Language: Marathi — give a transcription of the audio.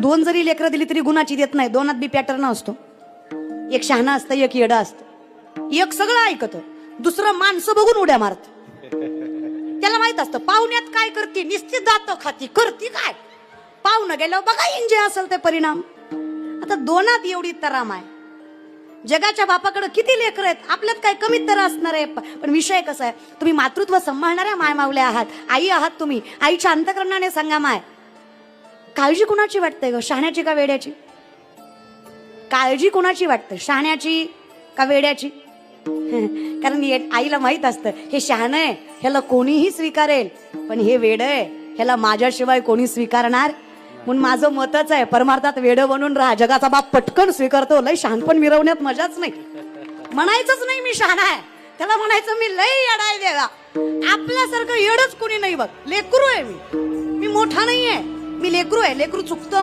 दोन जरी लेकरं दिली तरी गुणाची देत नाही. दोनात बी पॅटर्न असतो. एक शहाणा असतं, एक येडा असतं. एक सगळं ऐकत, दुसरं माणसं बघून उड्या मारत. त्याला माहित असतं पाहुण्यात काय करते, निश्चित जात खाती करते काय, पाहुणं गेल्यावर बघा जे असेल ते परिणाम. आता दोनात एवढी तराम आहे. जगाच्या बापाकडे किती लेकर आहेत, आपल्यात काय कमीत तर असणार आहे. पण विषय कसा आहे, तुम्ही मातृत्व सांभाळणाऱ्या माय मावल्या आहात, आई आहात तुम्ही. आईच्या अंतकरणाने सांगा माय, काळजी कुणाची वाटते ग, शहाण्याची का वेड्याची? काळजी कुणाची वाटते, शहाण्याची का वेड्याची? कारण आईला माहित असतं हे शहाणं आहे, ह्याला कोणीही स्वीकारेल, पण हे वेड आहे, ह्याला माझ्याशिवाय कोणी स्वीकारणार. म्हणून माझं मतच आहे, परमार्थात वेड बनून राहा. जगाचा बाप पटकन स्वीकारतो, लय शहाणपण मिरवण्यात मजाच नाही. म्हणायचंच नाही मी शहाणा आहे, त्याला म्हणायचं मी लय येडाय देवा. आपल्यासारखं येडच कोणी नाही बघ. लेकरू आहे मी मोठा नाही आहे, मी लेकरू आहे. लेकरू चुकतं